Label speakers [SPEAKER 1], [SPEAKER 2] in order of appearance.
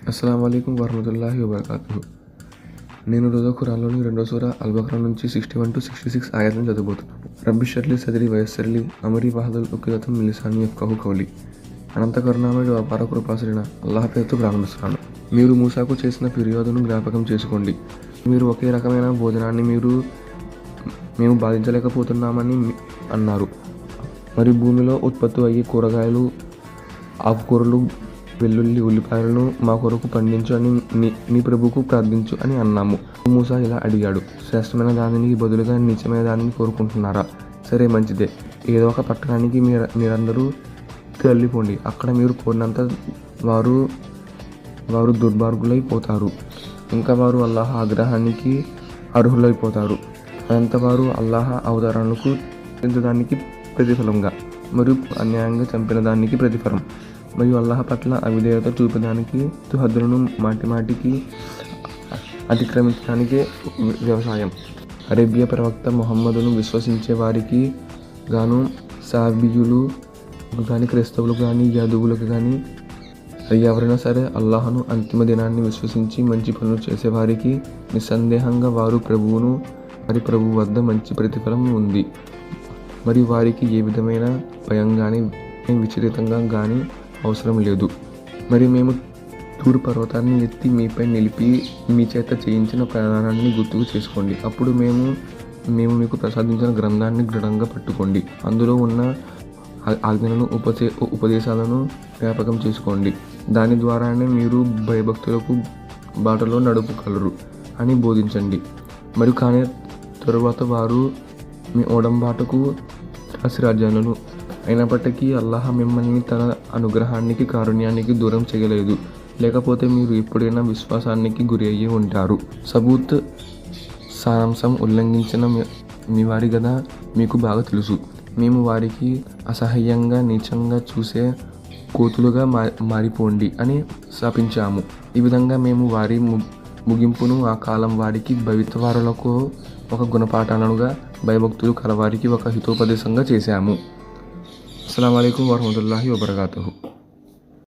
[SPEAKER 1] అస్సలాము అలైకుం వరహమతుల్లాహి వబరకాతుహు. నేను రోజు ఖురాన్లోని 2వ సూరా అల్-బకరా నుంచి 61-66 ఆయతను చదవబోతున్నాను. రబ్బి షర్లి సద్రి వయస్సర్లి అమరి వహదుల్ ఉక్దతం మిన్ లిసాని యఫ్కహు కౌలి. అనంత కరుణామయుడు అపార కృపాశీలుడైన అల్లాహ్ పేరుతో ప్రారంభిస్తున్నాను. మీరు మూసాకు చేసిన ఫిర్యాదును జ్ఞాపకం చేసుకోండి. మీరు ఒకే రకమైన భోజనాన్ని మేము బాధించలేకపోతున్నామని అన్నారు. మరియు భూమిలో ఉత్పత్తి అయ్యే కూరగాయలు, ఆకుకూరలు, వెల్లుల్లి, ఉల్లిపాయలను మా కొరకు పండించు అని నీ ప్రభువుకు ప్రార్థించు అని అన్నాము. మూసా ఇలా అడిగాడు, శ్రేష్టమైన దానిని బదులుగా నీచమైన దానిని కోరుకుంటున్నారా? సరే, మంచిదే. ఏదో ఒక పట్టణానికి మీరందరూ తరలిపోండి. అక్కడ మీరు కోరినంత వారు దుర్మార్గులైపోతారు. ఇంకా వారు అల్లాహ్ ఆగ్రహానికి అర్హులైపోతారు. అదంతా వారు అల్లాహ్ అవతారాలకు చెందడానికి ప్రతిఫలంగా మరియు అన్యాయంగా చంపిన దానికి ప్రతిఫలం మరియు అల్లాహ్ పట్ల అవిధేయత చూపడానికి హద్దులను మాటిమాటికి అతిక్రమించడానికే వ్యవసాయం. అరేబియా ప్రవక్త ముహమ్మదును విశ్వసించే వారికి గాను సాబియులకు కానీ, క్రైస్తవులకు కానీ, యాదవులకు కానీ, ఎవరైనా సరే అల్లాహను అంతిమ దినాన్ని విశ్వసించి మంచి పనులు చేసేవారికి నిస్సందేహంగా వారి ప్రభువు వద్ద మంచి ప్రతిఫలం ఉంది. మరియు వారికి ఏ విధమైన భయం కానీ విచలితంగా కానీ అవసరం లేదు. మరి మేము తూరు పర్వతాన్ని ఎత్తి మీపై నిలిపి మీ చేత చేయించిన ప్రయాణాన్ని గుర్తుకు చేసుకోండి. అప్పుడు మేము మీకు ప్రసాదించిన గ్రంథాన్ని దృఢంగా పట్టుకోండి. అందులో ఉన్న ఆజ్ఞలను, ఉపదేశాలను జ్ఞాపకం చేసుకోండి. దాని ద్వారానే మీరు భయభక్తులకు బాటలో నడుపుగలరు అని బోధించండి. మరియు కానీ తరువాత వారు మీ ఓడంబాటకు రాజ్యాలను అయినప్పటికీ అల్లాహ్ మిమ్మల్ని తన అనుగ్రహానికి, కారుణ్యానికి దూరం చేయలేదు. లేకపోతే మీరు ఎప్పుడైనా విశ్వాసానికి గురి అయ్యి ఉంటారు. సబూత్ సారాంశం ఉల్లంఘించిన మీ వారి గదా మీకు బాగా తెలుసు. మేము వారికి అసహ్యంగా, నీచంగా చూసే కోతులుగా మారిపోండి అని శాపించాము. ఈ విధంగా మేము వారి ముగింపును ఆ కాలం వారికి భవిష్యత్తువారులకు ఒక గుణపాఠాలుగా, భయభక్తులు కలవారికి ఒక హితోపదేశంగా చేశాము. అస్సలాము అలైకుం వరహమతుల్లాహి వబరకాతుహు.